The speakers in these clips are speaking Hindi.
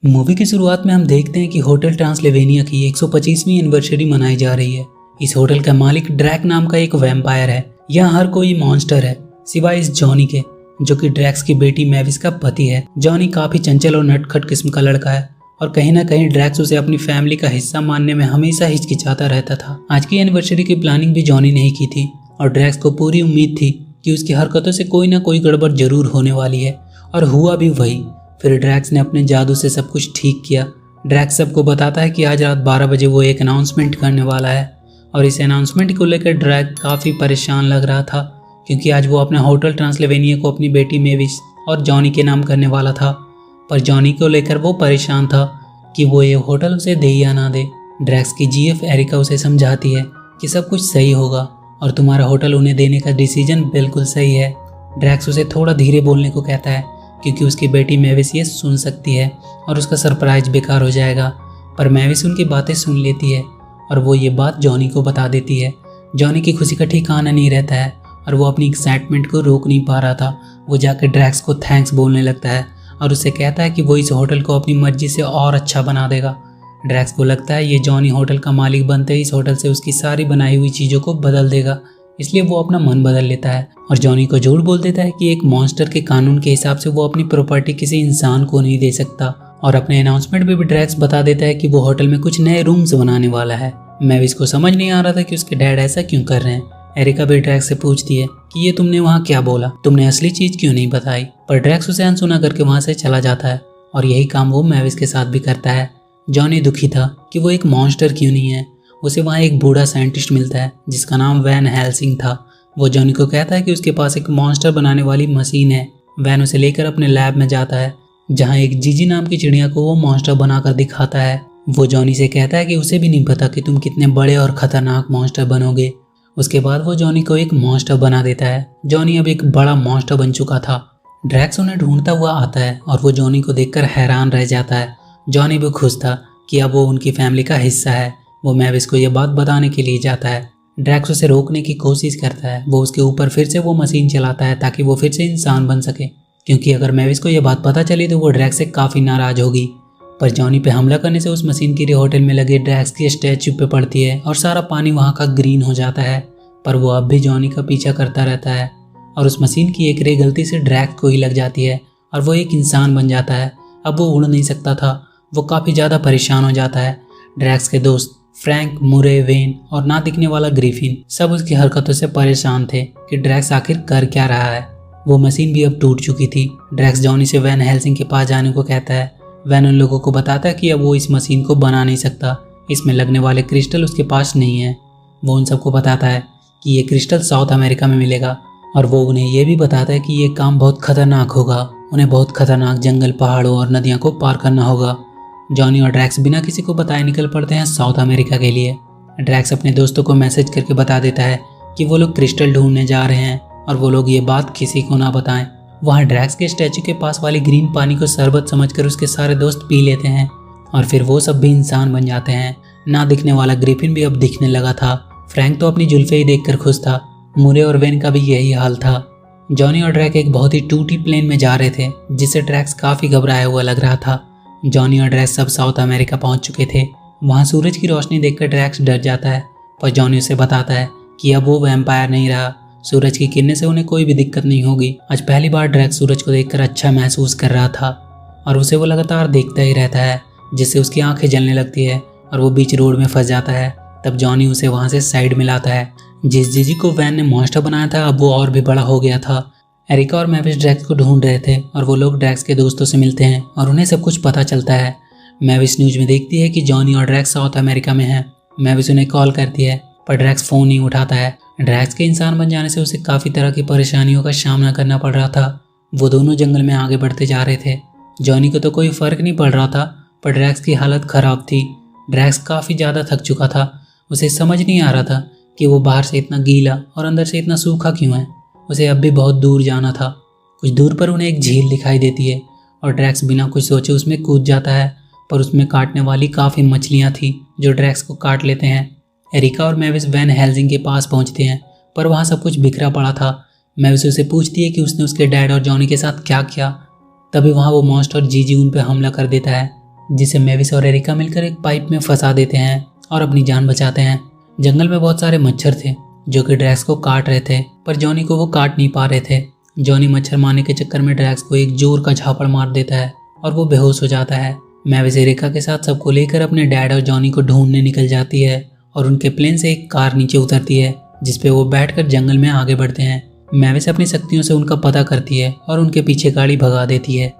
मूवी की शुरुआत में हम देखते हैं कि होटल ट्रांसल्वेनिया की 125वीं एनिवर्सरी मनाई जा रही है। इस होटल का मालिक ड्रैक नाम का एक वैम्पायर है। यहाँ हर कोई मॉन्स्टर है सिवाय इस जॉनी के, जो कि ड्रैक्स की बेटी मैविस का पति है। जॉनी काफी चंचल और नटखट किस्म का लड़का है और कहीं ना कहीं ड्रैक्स उसे अपनी फैमिली का हिस्सा मानने में हमेशा हिचकिचाता रहता था। आज की एनिवर्सरी की प्लानिंग भी जॉनी ने ही की थी और ड्रैक्स को पूरी उम्मीद थी कि उसकी हरकतों से कोई ना कोई गड़बड़ जरूर होने वाली है, और हुआ भी वही। फिर ड्रैक्स ने अपने जादू से सब कुछ ठीक किया। ड्रैक्स सबको बताता है कि आज रात 12 बजे वो एक अनाउंसमेंट करने वाला है, और इस अनाउंसमेंट को लेकर ड्रैक काफ़ी परेशान लग रहा था, क्योंकि आज वो अपने होटल ट्रांसल्वेनिया को अपनी बेटी मेविस और जॉनी के नाम करने वाला था। पर जॉनी को लेकर वो परेशान था कि वो ये होटल उसे दे या ना दे। ड्रैक्स की जीएफ एरिका उसे समझाती है कि सब कुछ सही होगा और तुम्हारा होटल उन्हें देने का डिसीजन बिल्कुल सही है। ड्रैक्स उसे थोड़ा धीरे बोलने को कहता है क्योंकि उसकी बेटी मैविस ये सुन सकती है और उसका सरप्राइज बेकार हो जाएगा। पर मैविस उनकी बातें सुन लेती है और वो ये बात जॉनी को बता देती है। जॉनी की खुशी का ठिकाना नहीं रहता है और वो अपनी एक्साइटमेंट को रोक नहीं पा रहा था। वो जाकर ड्रैक्स को थैंक्स बोलने लगता है और उससे कहता है कि वो इस होटल को अपनी मर्जी से और अच्छा बना देगा। ड्रैक्स को लगता है ये जॉनी होटल का मालिक बनते ही इस होटल से उसकी सारी बनाई हुई चीज़ों को बदल देगा, इसलिए वो अपना मन बदल लेता है और जॉनी को झूठ बोल देता है कि एक मॉन्स्टर के कानून के हिसाब से वो अपनी प्रॉपर्टी किसी इंसान को नहीं दे सकता। और अपने अनाउंसमेंट में भी ड्रैक्स बता देता है कि वो होटल में कुछ नए रूम्स बनाने वाला है। मैविस को समझ नहीं आ रहा था कि उसके डैड ऐसा क्यों कर रहे हैं। एरिका भी ड्रैक्स से पूछती है कि ये तुमने वहाँ क्या बोला, तुमने असली चीज क्यों नहीं बताई। पर ड्रैक्स उसे अनसुना करके वहाँ से चला जाता है और यही काम वो मैविस के साथ भी करता है। जॉनी दुखी था कि वो एक मॉन्स्टर क्यों नहीं है। उसे वहाँ एक बूढ़ा साइंटिस्ट मिलता है जिसका नाम वैन हेल्सिंग था। वो जॉनी को कहता है कि उसके पास एक मॉन्स्टर बनाने वाली मशीन है। वैन उसे लेकर अपने लैब में जाता है जहाँ एक जीजी नाम की चिड़िया को वो मॉन्स्टर बनाकर दिखाता है। वो जॉनी से कहता है कि उसे भी नहीं पता कि तुम कितने बड़े और खतरनाक मॉन्स्टर बनोगे। उसके बाद वो जॉनी को एक मॉन्स्टर बना देता है। जॉनी अब एक बड़ा मॉन्स्टर बन चुका था। ड्रैक्स उन्हें ढूंढता हुआ आता है और वो जॉनी को देखकर हैरान रह जाता है। जॉनी भी खुश था कि अब वो उनकी फैमिली का हिस्सा है। वो मैविस को यह बात बताने के लिए जाता है। ड्रैक्स उसे रोकने की कोशिश करता है। वो उसके ऊपर फिर से वो मशीन चलाता है ताकि वो फिर से इंसान बन सके, क्योंकि अगर मैविस को यह बात पता चली तो वो ड्रैक्स से काफ़ी नाराज होगी। पर जॉनी पे हमला करने से उस मशीन की होटल में लगे ड्रैक्स की स्टैचू पे पड़ती है और सारा पानी वहाँ का ग्रीन हो जाता है। पर वो अब भी जॉनी का पीछा करता रहता है और उस मशीन की एक रे गलती से ड्रैक्स को ही लग जाती है और वो एक इंसान बन जाता है। अब वो उड़ नहीं सकता था। वो काफ़ी ज़्यादा परेशान हो जाता है। ड्रैक्स के दोस्त फ्रैंक, मुरे, वेन और ना दिखने वाला ग्रिफिन सब उसकी हरकतों से परेशान थे कि ड्रैक्स आखिर कर क्या रहा है। वो मशीन भी अब टूट चुकी थी। ड्रैक्स जॉनी से वैन हेल्सिंग के पास जाने को कहता है। वैन उन लोगों को बताता है कि अब वो इस मशीन को बना नहीं सकता, इसमें लगने वाले क्रिस्टल उसके पास नहीं है। वो उन सबको बताता है कि ये क्रिस्टल साउथ अमेरिका में मिलेगा और वो उन्हें ये भी बताता है कि ये काम बहुत खतरनाक होगा। उन्हें बहुत खतरनाक जंगल, पहाड़ों और नदियों को पार करना होगा। जॉनी और ड्रैक्स बिना किसी को बताए निकल पड़ते हैं साउथ अमेरिका के लिए। ड्रैक्स अपने दोस्तों को मैसेज करके बता देता है कि वो लोग क्रिस्टल ढूंढने जा रहे हैं और वो लोग ये बात किसी को ना बताएं। वहाँ ड्रैक्स के स्टैचू के पास वाली ग्रीन पानी को शरबत समझकर उसके सारे दोस्त पी लेते हैं और फिर वो सब भी इंसान बन जाते हैं। ना दिखने वाला ग्रिफिन भी अब दिखने लगा था। फ्रैंक तो अपनी जुल्फे ही देखकर खुश था। मुरे और वेन का भी यही हाल था। जॉनी और ड्रैक एक बहुत ही टूटी प्लेन में जा रहे थे जिससे ड्रैक्स काफ़ी घबराया हुआ लग रहा था। जॉनी और ड्रैक्स सब साउथ अमेरिका पहुंच चुके थे। वहाँ सूरज की रोशनी देखकर ड्रैक्स डर जाता है, पर जॉनी उसे बताता है कि अब वो वैम्पायर नहीं रहा। सूरज की किरणें से उन्हें कोई भी दिक्कत नहीं होगी। आज पहली बार ड्रैक्स सूरज को देखकर अच्छा महसूस कर रहा था और उसे वो लगातार देखता ही रहता है, जिससे उसकी आंखें जलने लगती है और वो बीच रोड में फंस जाता है। तब जॉनी उसे वहाँ से साइड में लाता है। जिस जीजी को वैन ने मॉन्स्टर बनाया था अब वो और भी बड़ा हो गया था। एरिका और मैविस ड्रैक्स को ढूंढ रहे थे और वो लोग ड्रैक्स के दोस्तों से मिलते हैं और उन्हें सब कुछ पता चलता है। मैविस न्यूज में देखती है कि जॉनी और ड्रैक्स साउथ अमेरिका में हैं। मैविस उन्हें कॉल करती है पर ड्रैक्स फ़ोन नहीं उठाता है। ड्रैक्स के इंसान बन जाने से उसे काफ़ी तरह की परेशानियों का सामना करना पड़ रहा था। वो दोनों जंगल में आगे बढ़ते जा रहे थे। जॉनी को तो कोई फ़र्क नहीं पड़ रहा था, पर ड्रैक्स की हालत ख़राब थी। ड्रैक्स काफ़ी ज़्यादा थक चुका था। उसे समझ नहीं आ रहा था कि वो बाहर से इतना गीला और अंदर से इतना सूखा क्यों है। उसे अब भी बहुत दूर जाना था। कुछ दूर पर उन्हें एक झील दिखाई देती है और ड्रैक्स बिना कुछ सोचे उसमें कूद जाता है, पर उसमें काटने वाली काफ़ी मछलियाँ थी जो ड्रैक्स को काट लेते हैं। एरिका और मैविस वैन हेल्सिंग के पास पहुंचते हैं, पर वहाँ सब कुछ बिखरा पड़ा था। मैविस उसे पूछती है कि उसने उसके डैड और जॉनी के साथ क्या किया। तभी वहाँ वो मॉन्स्टर जीजी उन पर हमला कर देता है। जिसे मेविस और एरिका मिलकर एक पाइप में फंसा देते हैं और अपनी जान बचाते हैं। जंगल में बहुत सारे मच्छर थे जो कि ड्रैक्स को काट रहे थे, पर जॉनी को वो काट नहीं पा रहे थे। जॉनी मच्छर मारने के चक्कर में ड्रैक्स को एक जोर का झापड़ मार देता है और वो बेहोश हो जाता है। मेविस एरिका के साथ सबको लेकर अपने डैड और जॉनी को ढूंढने निकल जाती है और उनके प्लेन से एक कार नीचे उतरती है जिसपे वो बैठकर जंगल में आगे बढ़ते हैं। मेविस अपनी शक्तियों से उनका पता करती है और उनके पीछे गाड़ी भगा देती है।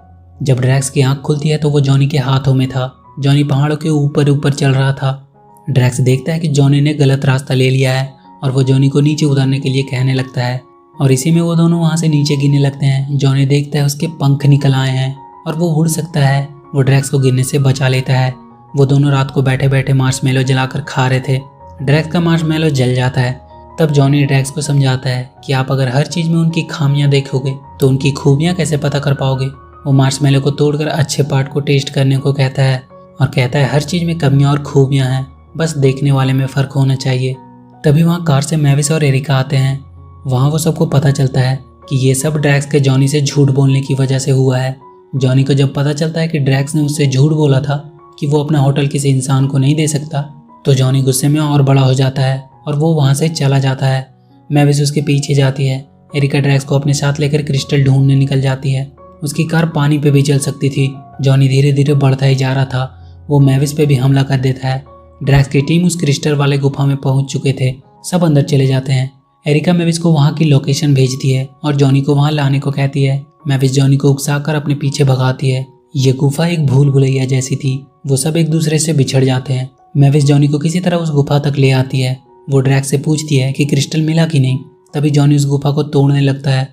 जब ड्रैक्स की आंख खुलती है तो वो जॉनी के हाथों में था। जॉनी पहाड़ों के ऊपर ऊपर चल रहा था। ड्रैक्स देखता है कि जॉनी ने गलत रास्ता ले लिया है और वो जॉनी को नीचे उतरने के लिए कहने लगता है और इसी में वो दोनों वहाँ से नीचे गिरने लगते हैं। जॉनी देखता है उसके पंख निकल आए हैं और वो उड़ सकता है। वो ड्रैक्स को गिरने से बचा लेता है। वो दोनों रात को बैठे बैठे मार्शमेलो जलाकर खा रहे थे। ड्रैक्स का मार्शमेलो जल जाता है। तब जॉनी ड्रैक्स को समझाता है कि आप अगर हर चीज़ में उनकी खामियां देखोगे तो उनकी खूबियां कैसे पता कर पाओगे। वो मार्शमेलो को तोड़कर अच्छे पार्ट को टेस्ट करने को कहता है और कहता है हर चीज़ में कमियां और खूबियां हैं, बस देखने वाले में फ़र्क होना चाहिए। तभी वहाँ कार से मेविस और एरिका आते हैं। वहाँ वो सबको पता चलता है कि ये सब ड्रैक्स के जॉनी से झूठ बोलने की वजह से हुआ है। जॉनी को जब पता चलता है कि ड्रैक्स ने उससे झूठ बोला था कि वो अपना होटल किसी इंसान को नहीं दे सकता, तो जॉनी गुस्से में और बड़ा हो जाता है और वो वहाँ से चला जाता है। मेविस उसके पीछे जाती है। एरिका ड्रैक्स को अपने साथ लेकर क्रिस्टल ढूंढने निकल जाती है। उसकी कार पानी पे भी चल सकती थी। जॉनी धीरे धीरे बढ़ता ही जा रहा था। वो मेविस पे भी हमला कर देता है। ड्रैक्स की टीम उस क्रिस्टल वाले गुफा में पहुंच चुके थे। सब अंदर चले जाते हैं। एरिका मेविस को वहाँ की लोकेशन भेजती है और जॉनी को वहाँ लाने को कहती है। मेविस जॉनी को उकसाकर अपने पीछे भगाती है। ये गुफा एक भूल भुलैया जैसी थी। वो सब एक दूसरे से बिछड़ जाते हैं। मेविस जॉनी को किसी तरह उस गुफा तक ले आती है। वो ड्रैक्स से पूछती है कि क्रिस्टल मिला कि नहीं। तभी जॉनी उस गुफा को तोड़ने लगता है।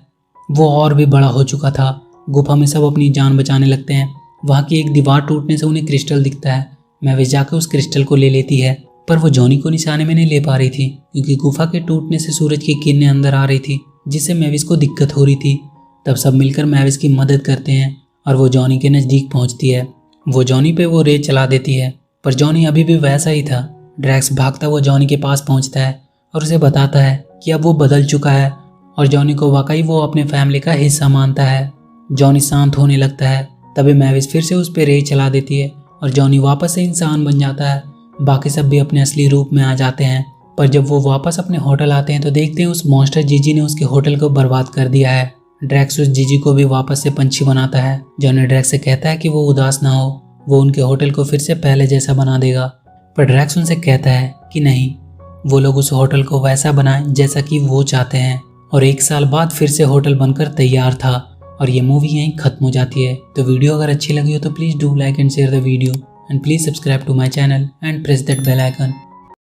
वो और भी बड़ा हो चुका था। गुफा में सब अपनी जान बचाने लगते हैं। वहाँ की एक दीवार टूटने से उन्हें क्रिस्टल दिखता है। मेविस जाकर उस क्रिस्टल को ले लेती है, पर वो जॉनी को निशाने में नहीं ले पा रही थी क्योंकि गुफा के टूटने से सूरज की किरणें अंदर आ रही थी, जिससे मेविस को दिक्कत हो रही थी। तब सब मिलकर मेविस की मदद करते हैं और वो जॉनी के नज़दीक पहुँचती है। वो जॉनी पे वो रेत चला देती है, पर जॉनी अभी भी वैसा ही था। ड्रैक्स भागता हुआ जॉनी के पास पहुँचता है और उसे बताता है कि अब वो बदल चुका है और जॉनी को वाकई वो अपने फैमिली का हिस्सा मानता है। जॉनी शांत होने लगता है। तभी मेविस फिर से उस पर रेत चला देती है और जॉनी वापस से इंसान बन जाता है। बाकी सब भी अपने असली रूप में आ जाते हैं। पर जब वो वापस अपने होटल आते हैं तो देखते हैं उस मॉन्स्टर जीजी ने उसके होटल को बर्बाद कर दिया है। ड्रैक्स उस जीजी को भी वापस से पंछी बनाता है। जॉनी ड्रैक्स से कहता है कि वो उदास ना हो, वो उनके होटल को फिर से पहले जैसा बना देगा। पर ड्रैक्स उनसे कहता है कि नहीं, वो लोग उस होटल को वैसा बनाएं जैसा कि वो चाहते हैं। और 1 साल बाद फिर से होटल बनकर तैयार था और ये मूवी यहीं खत्म हो जाती है। तो वीडियो अगर अच्छी लगी हो तो please do like and share the video and please subscribe to my channel and press that bell icon.